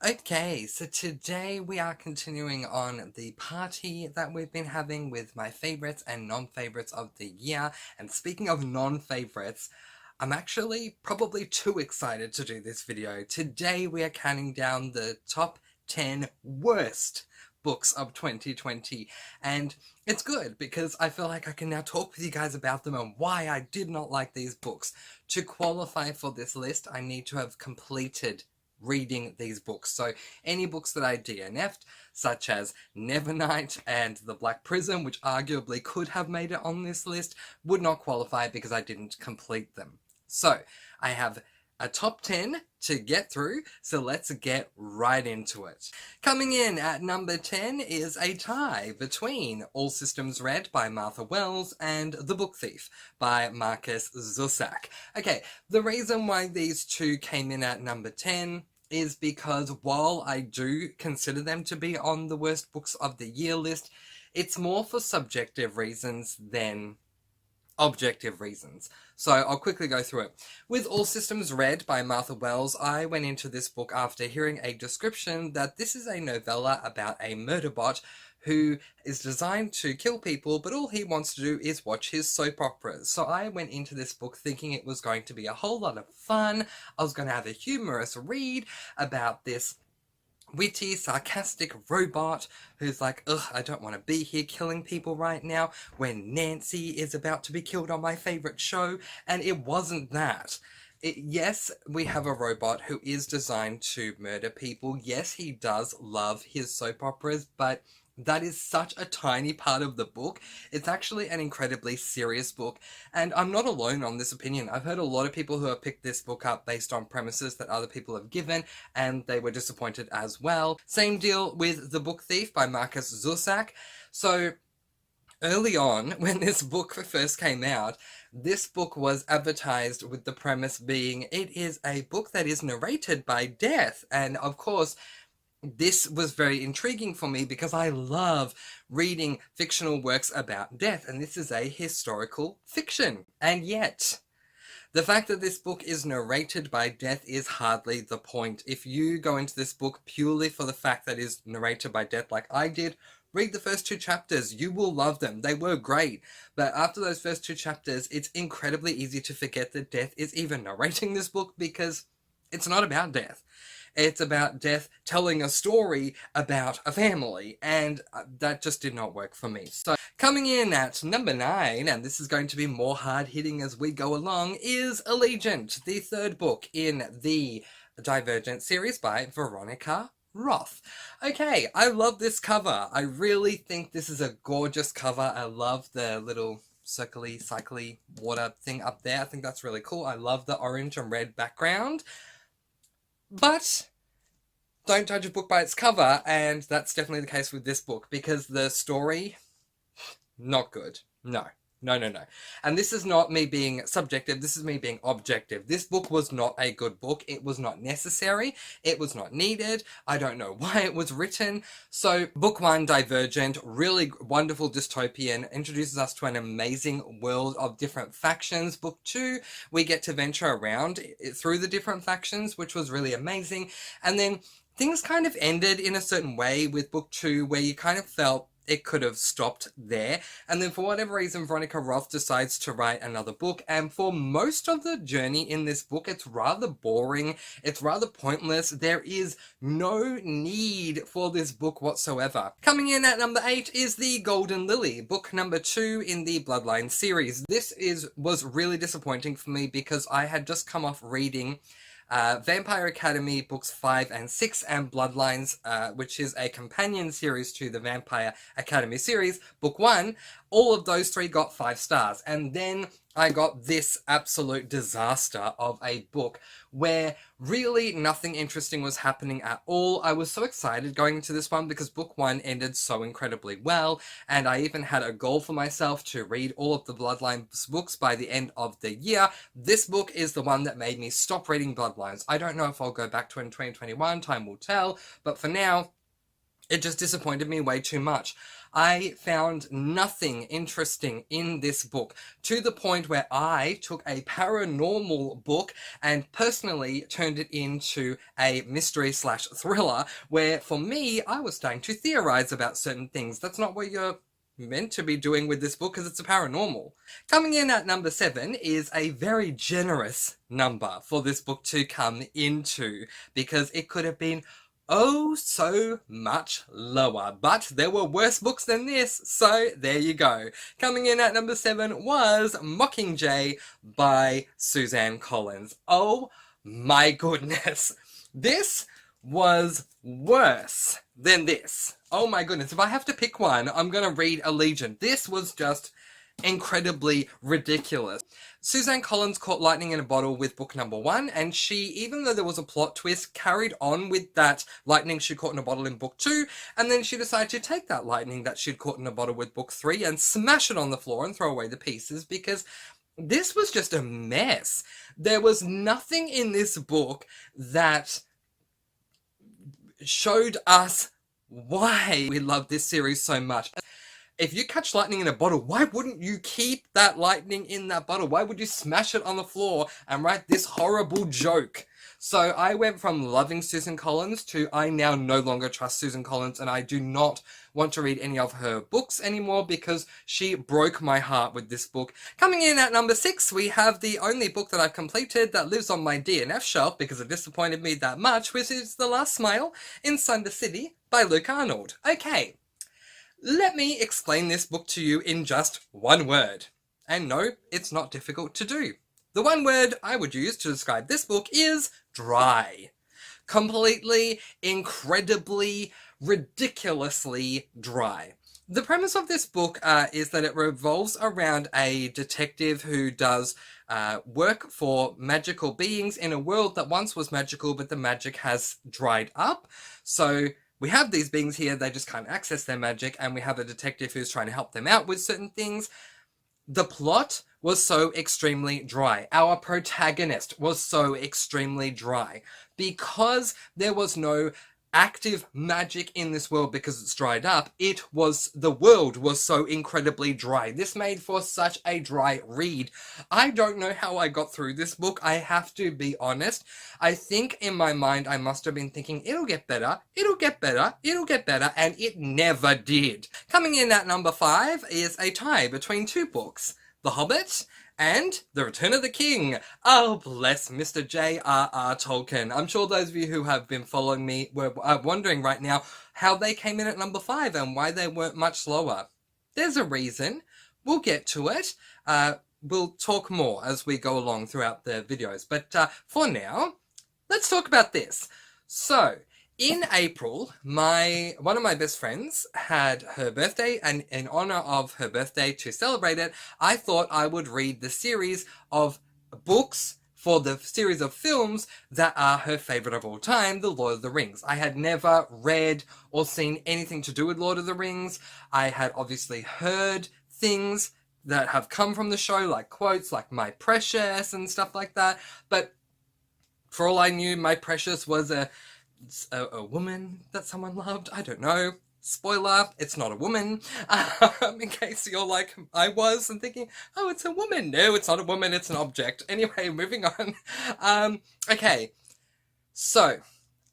Okay, so today we are continuing on the party that we've been having with my favourites and non-favourites of the year. And speaking of non-favourites, I'm actually probably too excited to do this video. Today we are counting down the top 10 worst books of 2020, and it's good because I feel like I can now talk with you guys about them and why I did not like these books. To qualify for this list, I need to have completed reading these books. So any books that I DNF'd, such as Nevernight and The Black Prism, which arguably could have made it on this list, would not qualify because I didn't complete them. So I have a top 10 to get through, so let's get right into it. Coming in at number 10 is a tie between All Systems Red by Martha Wells and The Book Thief by Markus Zusak. Okay, the reason why these two came in at number 10 is because while I do consider them to be on the worst books of the year list, it's more for subjective reasons than objective reasons. So I'll quickly go through it. With All Systems Red by Martha Wells, I went into this book after hearing a description that this is a novella about a murder bot who is designed to kill people, but all he wants to do is watch his soap operas. So I went into this book thinking it was going to be a whole lot of fun. I was going to have a humorous read about this witty, sarcastic robot who's like, ugh, I don't want to be here killing people right now when Nancy is about to be killed on my favourite show. And it wasn't that. Yes, we have a robot who is designed to murder people. Yes, he does love his soap operas, but that is such a tiny part of the book. It's actually an incredibly serious book, and I'm not alone on this opinion. I've heard a lot of people who have picked this book up based on premises that other people have given, and they were disappointed as well. Same deal with The Book Thief by Markus Zusak. So early on, when this book first came out, this book was advertised with the premise being it is a book that is narrated by death, and of course this was very intriguing for me because I love reading fictional works about death, and this is a historical fiction. And yet, the fact that this book is narrated by death is hardly the point. If you go into this book purely for the fact that it is narrated by death like I did, read the first two chapters. You will love them. They were great. But after those first two chapters, it's incredibly easy to forget that death is even narrating this book because it's not about death. It's about death telling a story about a family, and that just did not work for me. So coming in at number 9, and this is going to be more hard-hitting as we go along, is Allegiant, the third book in the Divergent series by Veronica Roth. Okay, I love this cover. I really think this is a gorgeous cover. I love the little circly, cycly water thing up there. I think that's really cool. I love the orange and red background. But don't judge a book by its cover, and that's definitely the case with this book, because the story, not good. No. And this is not me being subjective, this is me being objective. This book was not a good book. It was not necessary. It was not needed. I don't know why it was written. So, book 1, Divergent, really wonderful dystopian, introduces us to an amazing world of different factions. Book 2, we get to venture around through the different factions, which was really amazing. And then things kind of ended in a certain way with book 2, where you kind of felt it could have stopped there. And then for whatever reason, Veronica Roth decides to write another book. And for most of the journey in this book, it's rather boring. It's rather pointless. There is no need for this book whatsoever. Coming in at number 8 is The Golden Lily, book number 2 in the Bloodline series. This was really disappointing for me because I had just come off reading Vampire Academy books 5 and 6 and Bloodlines, which is a companion series to the Vampire Academy series, book 1. All of those 3 got 5 stars. And then I got this absolute disaster of a book where really nothing interesting was happening at all. I was so excited going into this one because book 1 ended so incredibly well, and I even had a goal for myself to read all of the Bloodlines books by the end of the year. This book is the one that made me stop reading Bloodlines. I don't know if I'll go back to it in 2021, time will tell, but for now, It just disappointed me way too much. I found nothing interesting in this book, to the point where I took a paranormal book and personally turned it into a mystery slash thriller, where for me, I was starting to theorize about certain things. That's not what you're meant to be doing with this book, because it's a paranormal. Coming in at number 7 is a very generous number for this book to come into, because it could have been oh so much lower, but there were worse books than this, so there you go. Coming in at number 7 was Mockingjay by Suzanne Collins. Oh my goodness, this was worse than this. Oh my goodness, if I have to pick one, I'm gonna read Allegiant. This was just incredibly ridiculous. Suzanne Collins caught lightning in a bottle with book number 1, and she, even though there was a plot twist, carried on with that lightning she caught in a bottle in book 2, and then she decided to take that lightning that she'd caught in a bottle with book 3 and smash it on the floor and throw away the pieces, because this was just a mess. There was nothing in this book that showed us why we love this series so much. If you catch lightning in a bottle, why wouldn't you keep that lightning in that bottle? Why would you smash it on the floor and write this horrible joke? So I went from loving Susan Collins to I now no longer trust Susan Collins, and I do not want to read any of her books anymore because she broke my heart with this book. Coming in at number 6, we have the only book that I've completed that lives on my DNF shelf because it disappointed me that much, which is The Last Smile Inside the City by Luke Arnold. Okay. Let me explain this book to you in just one word. And no, it's not difficult to do. The one word I would use to describe this book is dry. Completely, incredibly, ridiculously dry. The premise of this book is that it revolves around a detective who does work for magical beings in a world that once was magical, but the magic has dried up. So we have these beings here, they just can't access their magic, and we have a detective who's trying to help them out with certain things. The plot was so extremely dry. Our protagonist was so extremely dry. Because there was no active magic in this world because it's dried up, the world was so incredibly dry. This made for such a dry read. I don't know how I got through this book, I have to be honest. I think in my mind I must have been thinking, it'll get better, it'll get better, it'll get better, and it never did. Coming in at number 5 is a tie between two books, The Hobbit and The Return of the King. Oh, bless Mr. J.R.R. Tolkien. I'm sure those of you who have been following me are wondering right now how they came in at number 5 and why they weren't much lower. There's a reason. We'll get to it. We'll talk more as we go along throughout the videos. But for now, let's talk about this. So, in April, one of my best friends had her birthday, and in honor of her birthday, to celebrate it, I thought I would read the series of books for the series of films that are her favorite of all time, The Lord of the Rings. I had never read or seen anything to do with Lord of the Rings. I had obviously heard things that have come from the show, like quotes like My Precious and stuff like that, but for all I knew, My Precious was a woman that someone loved. I don't know. Spoiler, it's not a woman. In case you're like I was and thinking, oh, it's a woman. No, it's not a woman, it's an object. Anyway, moving on. Okay. So,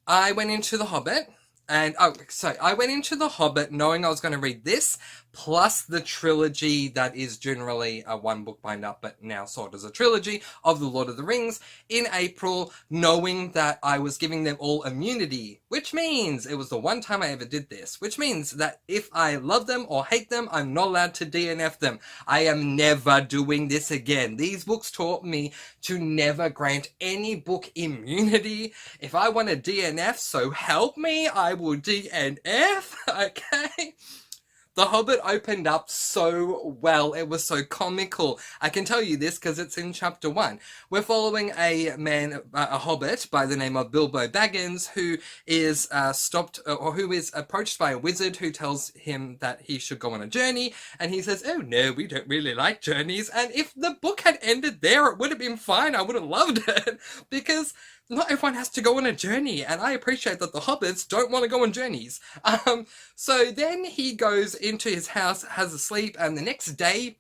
I went into The Hobbit. I went into The Hobbit knowing I was going to read this, plus the trilogy that is generally a one book bind up, but now sold as a trilogy of The Lord of the Rings in April, knowing that I was giving them all immunity, which means it was the one time I ever did this, which means that if I love them or hate them, I'm not allowed to DNF them. I am never doing this again. These books taught me to never grant any book immunity. If I want to DNF, so help me, I will DNF, okay? The Hobbit opened up so well. It was so comical. I can tell you this because it's in chapter 1. We're following a hobbit by the name of Bilbo Baggins, who is who is approached by a wizard who tells him that he should go on a journey, and he says, oh no, we don't really like journeys. And if the book had ended there, it would have been fine. I would have loved it because not everyone has to go on a journey, and I appreciate that the hobbits don't want to go on journeys. So then he goes into his house, has a sleep, and the next day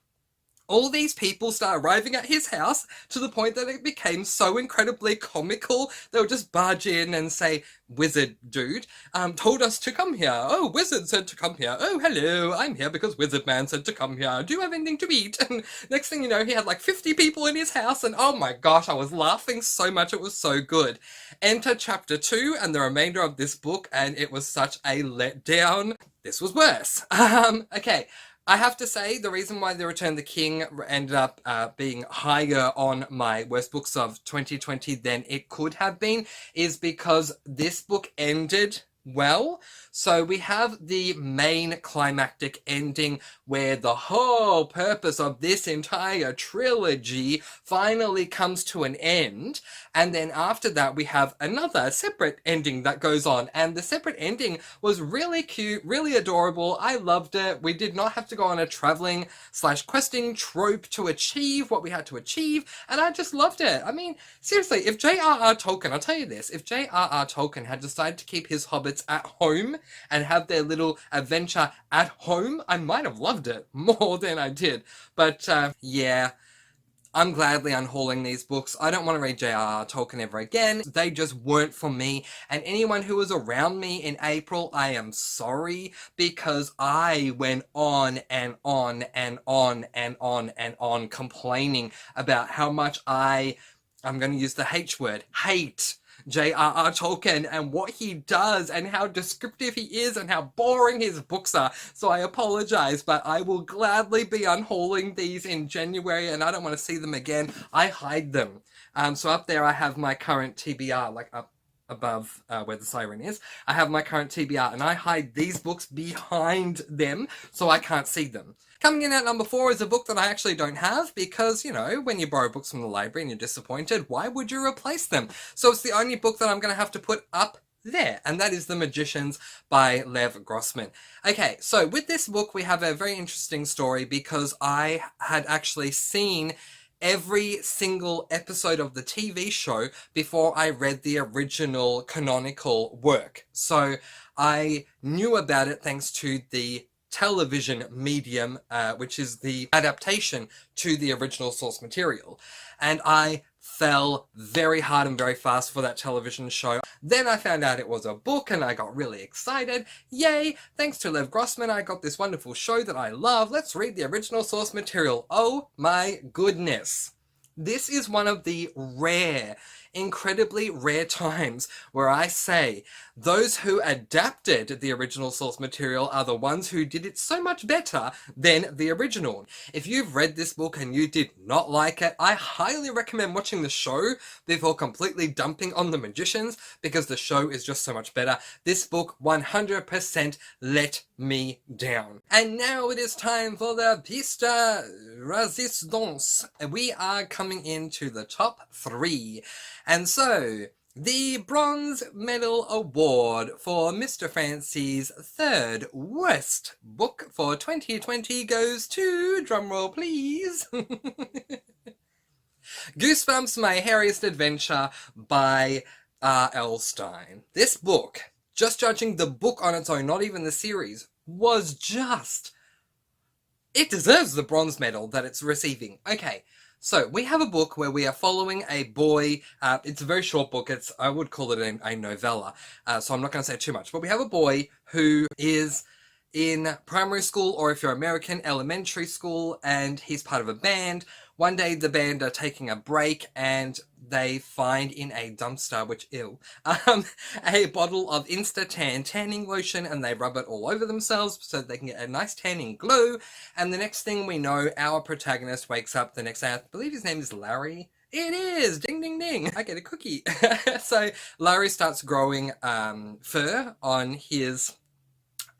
all these people start arriving at his house to the point that it became so incredibly comical. They would just barge in and say, "Wizard dude told us to come here. Oh, wizard said to come here. Oh, hello, I'm here because wizard man said to come here. Do you have anything to eat?" And next thing you know, he had like 50 people in his house, and oh my gosh, I was laughing so much. It was so good. Enter chapter 2 and the remainder of this book, and it was such a letdown. This was worse. Okay. I have to say, the reason why The Return of the King ended up being higher on my worst books of 2020 than it could have been is because this book ended well. So we have the main climactic ending where the whole purpose of this entire trilogy finally comes to an end. And then after that, we have another separate ending that goes on. And the separate ending was really cute, really adorable. I loved it. We did not have to go on a traveling / questing trope to achieve what we had to achieve. And I just loved it. I mean, seriously, if J.R.R. Tolkien, I'll tell you this, if J.R.R. Tolkien had decided to keep his hobbits at home and have their little adventure at home, I might have loved it more than I did. But yeah, I'm gladly unhauling these books. I don't want to read J.R.R. Tolkien ever again. They just weren't for me. And anyone who was around me in April, I am sorry, because I went on and on and on and on and on complaining about how much I'm going to use the H word, hate J.R.R. Tolkien and what he does and how descriptive he is and how boring his books are. So I apologize, but I will gladly be unhauling these in January and I don't want to see them again. I hide them. So up there I have my current TBR, like up above where the siren is. I have my current TBR and I hide these books behind them so I can't see them. Coming in at number 4 is a book that I actually don't have because, you know, when you borrow books from the library and you're disappointed, why would you replace them? So it's the only book that I'm going to have to put up there, and that is The Magicians by Lev Grossman. Okay, so with this book we have a very interesting story because I had actually seen every single episode of the TV show before I read the original canonical work. So I knew about it thanks to the television medium, which is the adaptation to the original source material. And I fell very hard and very fast for that television show. Then I found out it was a book and I got really excited. Yay! Thanks to Lev Grossman, I got this wonderful show that I love. Let's read the original source material. Oh my goodness. This is one of the rare, incredibly rare times where I say those who adapted the original source material are the ones who did it so much better than the original. If you've read this book and you did not like it, I highly recommend watching the show before completely dumping on The Magicians because the show is just so much better. This book 100% let me down. And now it is time for the pièce de résistance. We are coming into the top 3. And so, the Bronze Medal Award for Mr. Fancy's 3rd worst book for 2020 goes to, drumroll please, Goosebumps My Hairiest Adventure by R.L. Stine. This book, just judging the book on its own, not even the series, was just... it deserves the bronze medal that it's receiving. Okay. So, we have a book where we are following a boy, it's a very short book, I would call it a novella, so I'm not going to say too much, but we have a boy who is in primary school, or if you're American, elementary school, and he's part of a band. One day the band are taking a break and they find in a dumpster, which, ew, a bottle of Insta-Tan tanning lotion and they rub it all over themselves so that they can get a nice tanning glow. And the next thing we know, our protagonist wakes up the next day. I believe his name is Larry. It is! Ding, ding, ding! I get a cookie. So Larry starts growing fur on his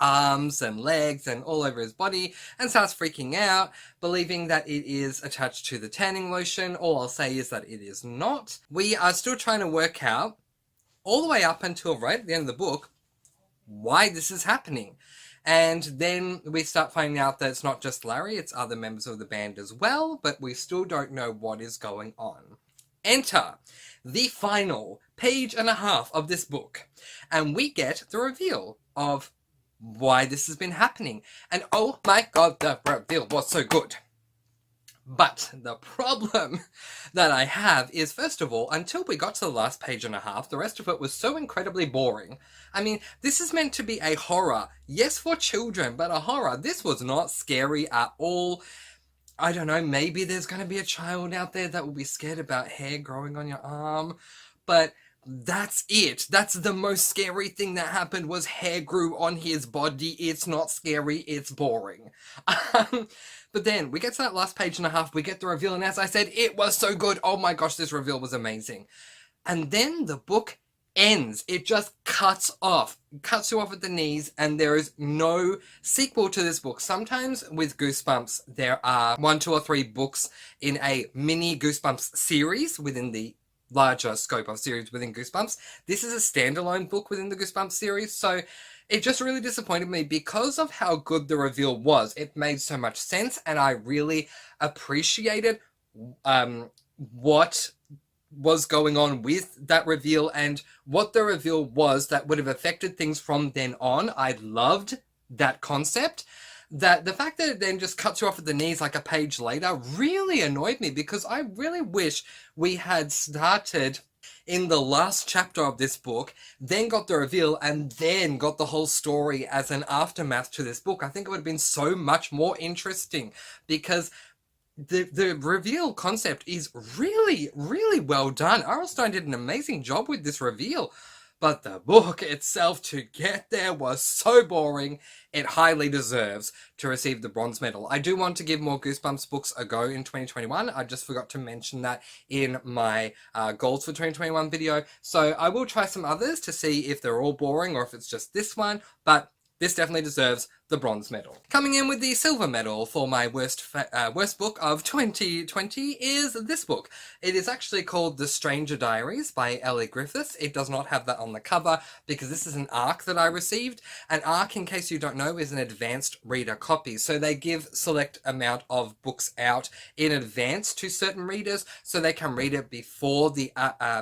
arms and legs and all over his body and starts freaking out, believing that it is attached to the tanning lotion. All I'll say is that it is not. We are still trying to work out, all the way up until right at the end of the book, why this is happening. And then we start finding out that it's not just Larry, it's other members of the band as well, but we still don't know what is going on. Enter the final page and a half of this book, and we get the reveal of why this has been happening. And oh my god, the reveal was so good. But the problem that I have is, first of all, until we got to the last page and a half, the rest of it was so incredibly boring. I mean, this is meant to be a horror. Yes, for children, but a horror. This was not scary at all. I don't know, maybe there's going to be a child out there that will be scared about hair growing on your arm, but that's it. That's the most scary thing that happened, was hair grew on his body. It's not scary, it's boring. But then we get to that last page and a half, we get the reveal, and as I said, it was so good. Oh my gosh, this reveal was amazing. And then the book ends. It just cuts you off at the knees, and there is no sequel to this book. Sometimes with Goosebumps, there are 1, 2, or 3 books in a mini Goosebumps series within the larger scope of series within Goosebumps. This is a standalone book within the Goosebumps series, so it just really disappointed me because of how good the reveal was. It made so much sense, and I really appreciated what was going on with that reveal and what the reveal was that would have affected things from then on. I loved that concept. That the fact that it then just cuts you off at the knees like a page later really annoyed me, because I really wish we had started in the last chapter of this book, then got the reveal, and then got the whole story as an aftermath to this book. I think it would have been so much more interesting, because the reveal concept is really, really well done. R.L. Stine did an amazing job with this reveal. But the book itself, to get there, was so boring. It highly deserves to receive the bronze medal. I do want to give more Goosebumps books a go in 2021. I just forgot to mention that in my goals for 2021 video. So I will try some others to see if they're all boring or if it's just this one. But this definitely deserves the bronze medal. Coming in with the silver medal for my worst book of 2020 is this book. It is actually called The Stranger Diaries by Elly Griffiths. It does not have that on the cover because this is an ARC that I received. An ARC, in case you don't know, is an advanced reader copy. So they give select amount of books out in advance to certain readers so they can read it before the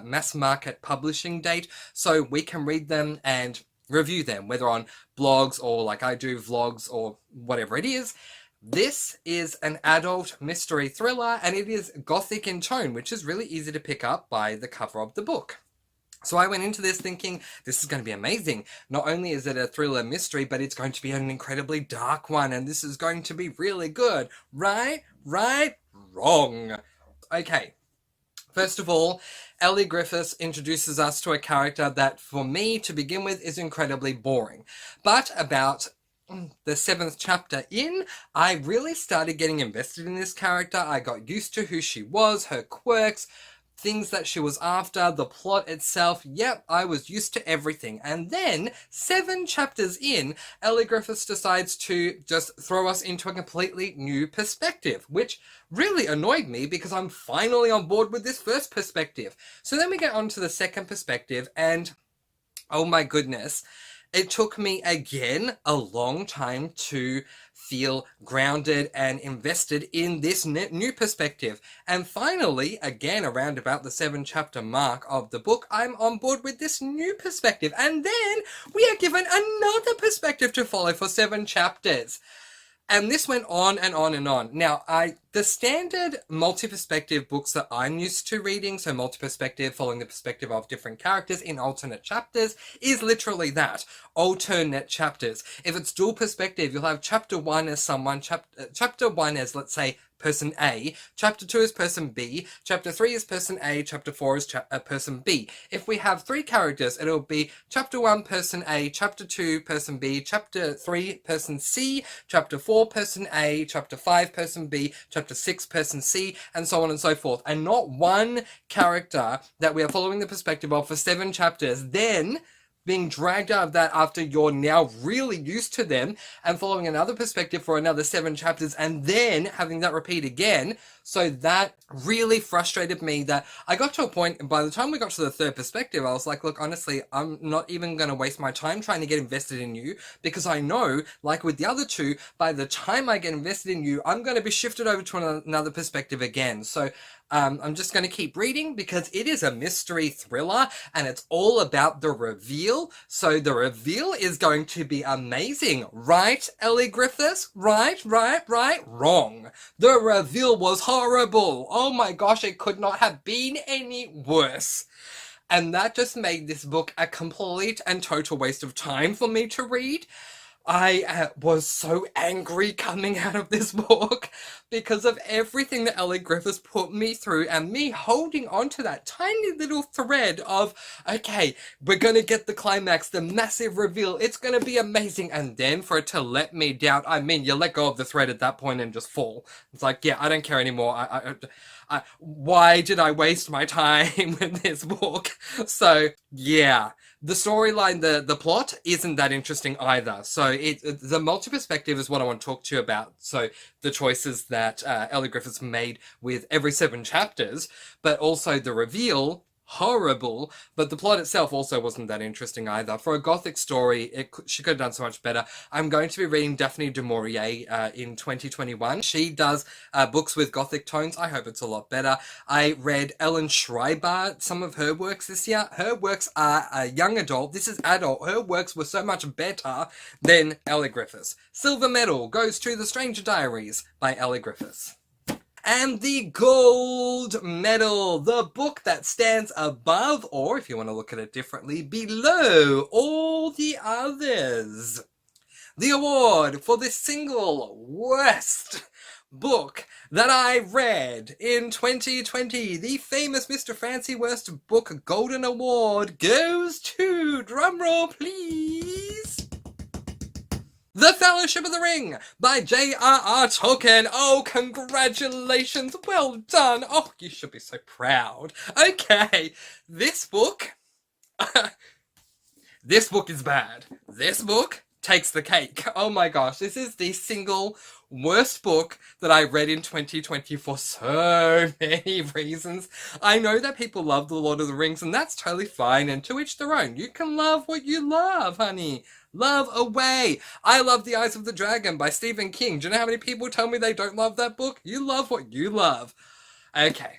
mass market publishing date. So we can read them and review them, whether on blogs or like I do vlogs or whatever it is. This is an adult mystery thriller, and it is gothic in tone, which is really easy to pick up by the cover of the book. So I went into this thinking, this is going to be amazing. Not only is it a thriller mystery, but it's going to be an incredibly dark one, and this is going to be really good. Right? Wrong. Okay. First of all, Elly Griffiths introduces us to a character that, for me, to begin with, is incredibly boring. But about the 7th chapter in, I really started getting invested in this character. I got used to who she was, her quirks, things that she was after, the plot itself. Yep, I was used to everything. And then, 7 chapters in, Elly Griffiths decides to just throw us into a completely new perspective, which really annoyed me because I'm finally on board with this first perspective. So then we get on to the second perspective, and oh my goodness, it took me again a long time to feel grounded and invested in this new perspective. And finally, again around about the 7 chapter mark of the book, I'm on board with this new perspective. And then we are given another perspective to follow for 7 chapters. And this went on and on and on. Now, the standard multi-perspective books that I'm used to reading, so multi-perspective, following the perspective of different characters in alternate chapters, is literally that. Alternate chapters. If it's dual perspective, you'll have chapter 1 as someone, chapter 1 as, let's say, person A, chapter 2 is person B, chapter 3 is person A, chapter 4 is person B. If we have 3 characters, it'll be chapter 1 person A, chapter 2 person B, chapter 3 person C, chapter 4 person A, chapter 5 person B, chapter 6 person C, and so on and so forth. And not one character that we are following the perspective of for 7 chapters, then being dragged out of that after you're now really used to them, and following another perspective for another 7 chapters, and then having that repeat again. So that really frustrated me, that I got to a point, by the time we got to the 3rd perspective, I was like, look, honestly, I'm not even going to waste my time trying to get invested in you, because I know, like with the other 2, by the time I get invested in you, I'm going to be shifted over to another perspective again. So I'm just going to keep reading because it is a mystery thriller and it's all about the reveal. So the reveal is going to be amazing. Right, Ellie Griffiths? Right. Wrong. The reveal was horrible. Oh my gosh, it could not have been any worse. And that just made this book a complete and total waste of time for me to read. I was so angry coming out of this book because of everything that Ellie Griffiths put me through and me holding on to that tiny little thread of, okay, we're going to get the climax, the massive reveal, it's going to be amazing, and then for it to let me down. I mean, you let go of the thread at that point and just fall. It's like, yeah, I don't care anymore. Why did I waste my time with this book? So, yeah. The storyline, the plot isn't that interesting either. So the multi-perspective is what I want to talk to you about. So the choices that Ellie Griffiths made with every 7 chapters, but also the reveal, horrible, but the plot itself also wasn't that interesting either. For a gothic story, she could have done so much better. I'm going to be reading Daphne du Maurier in 2021. She does books with gothic tones. I hope it's a lot better. I read Ellen Schreiber, some of her works this year. Her works are young adult. This is adult. Her works were so much better than Ellie Griffiths. Silver medal goes to The Stranger Diaries by Ellie Griffiths. And the gold medal, the book that stands above, or if you want to look at it differently, below all the others. The award for the single worst book that I read in 2020, the famous Mr. Fancy Worst Book Golden Award, goes to, drumroll please, The Fellowship of the Ring by J.R.R. Tolkien. Oh, congratulations. Well done. Oh, you should be so proud. Okay, this book... this book is bad. This book takes the cake. Oh my gosh, this is the single worst book that I read in 2020 for so many reasons. I know that people love The Lord of the Rings, and that's totally fine, and to each their own. You can love what you love, honey. Love away. I love The Eyes of the Dragon by Stephen King. Do you know how many people tell me they don't love that book? You love what you love. Okay.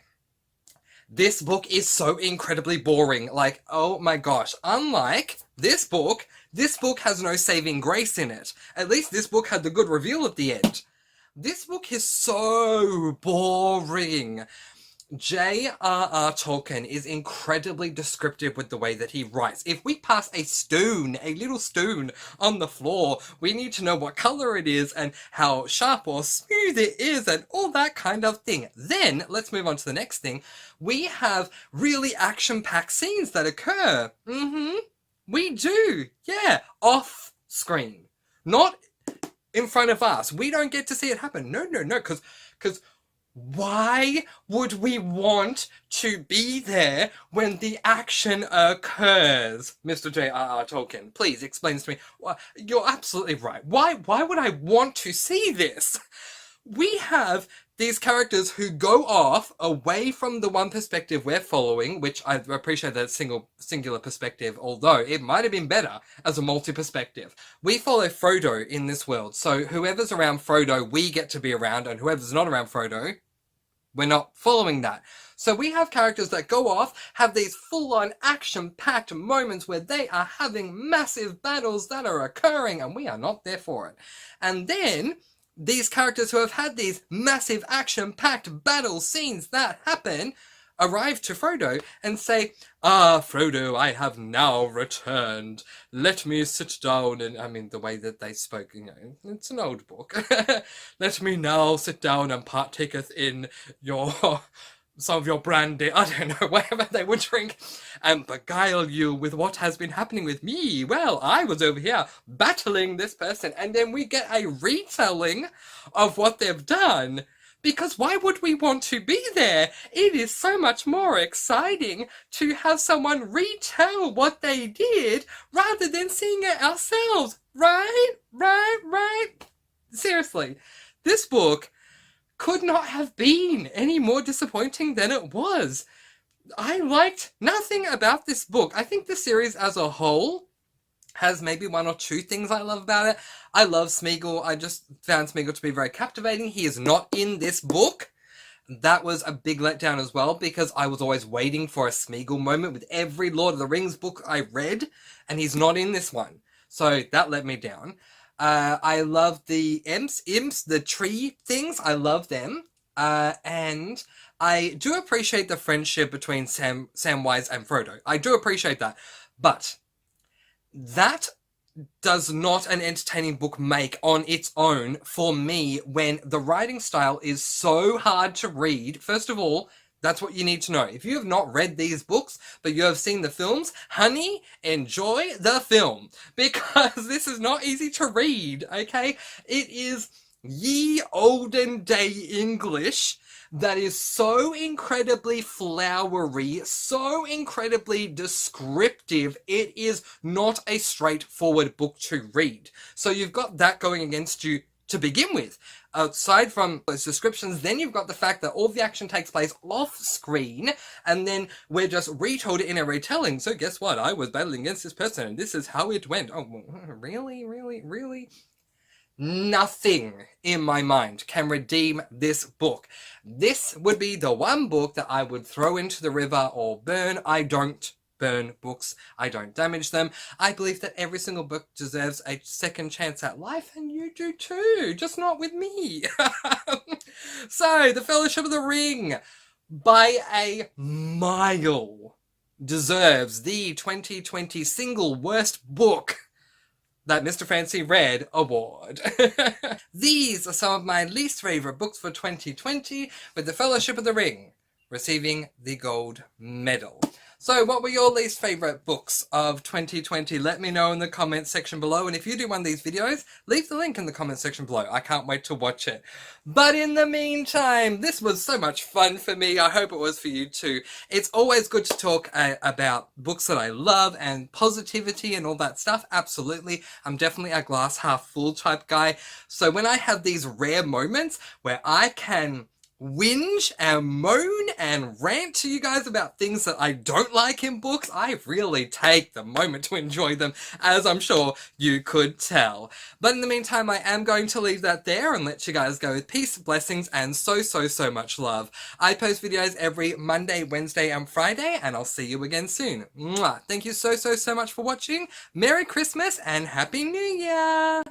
This book is so incredibly boring. Like, oh my gosh. Unlike this book has no saving grace in it. At least this book had the good reveal at the end. This book is so boring. J.R.R. Tolkien is incredibly descriptive with the way that he writes. If we pass a little stone on the floor, we need to know what color it is and how sharp or smooth it is and all that kind of thing. Then, let's move on to the next thing. We have really action-packed scenes that occur. We do. Yeah. Off screen. Not in front of us. We don't get to see it happen. No, because why would we want to be there when the action occurs? Mr. J.R.R. Tolkien, please explain to me. You're absolutely right. Why would I want to see this? We have these characters who go off away from the one perspective we're following, which I appreciate that it's singular perspective, although it might have been better as a multi-perspective. We follow Frodo in this world, so whoever's around Frodo, we get to be around, and whoever's not around Frodo, we're not following that. So we have characters that go off, have these full-on action-packed moments where they are having massive battles that are occurring, and we are not there for it. And then these characters who have had these massive action-packed battle scenes that happen arrive to Frodo and say, "Ah, Frodo, I have now returned. Let me sit down," and I mean, the way that they spoke, you know, it's an old book. "Let me now sit down and partaketh in some of your brandy," I don't know, whatever they would drink, "and beguile you with what has been happening with me. Well, I was over here battling this person," and then we get a retelling of what they've done. Because why would we want to be there? It is so much more exciting to have someone retell what they did rather than seeing it ourselves. Right? Seriously, this book could not have been any more disappointing than it was. I liked nothing about this book. I think the series as a whole has maybe 1 or 2 things I love about it. I love Smeagol. I just found Smeagol to be very captivating. He is not in this book. that was a big letdown as well, because I was always waiting for a Smeagol moment with every Lord of the Rings book I read, and he's not in this one. So that let me down. I love the imps, the tree things. I love them. And I do appreciate the friendship between Samwise and Frodo. I do appreciate that. But that does not an entertaining book make on its own for me when the writing style is so hard to read. First of all, that's what you need to know. If you have not read these books, but you have seen the films, honey, enjoy the film. Because this is not easy to read, okay? It is ye olden day English that is so incredibly flowery, so incredibly descriptive, it is not a straightforward book to read. So you've got that going against you to begin with. Aside from those descriptions, then you've got the fact that all the action takes place off screen, and then we're just retold it in a retelling. So guess what? I was battling against this person, and this is how it went. Oh, really? Really? Really? Nothing in my mind can redeem this book. This would be the one book that I would throw into the river or burn. I don't burn books. I don't damage them. I believe that every single book deserves a second chance at life, and you do too, just not with me. So, The Fellowship of the Ring, by a mile, deserves the 2020 single worst book that Mr. Fancy read award. These are some of my least favourite books for 2020, with The Fellowship of the Ring receiving the gold medal. So what were your least favourite books of 2020? Let me know in the comments section below, and if you do one of these videos, leave the link in the comments section below. I can't wait to watch it. But in the meantime, this was so much fun for me. I hope it was for you too. It's always good to talk about books that I love and positivity and all that stuff. Absolutely. I'm definitely a glass half full type guy. So when I have these rare moments where I can whinge and moan and rant to you guys about things that I don't like in books, I really take the moment to enjoy them, as I'm sure you could tell. But in the meantime, I am going to leave that there and let you guys go with peace, blessings, and so much love. I post videos every Monday, Wednesday, and Friday, and I'll see you again soon. Mwah. Thank you so much for watching. Merry Christmas and Happy New Year!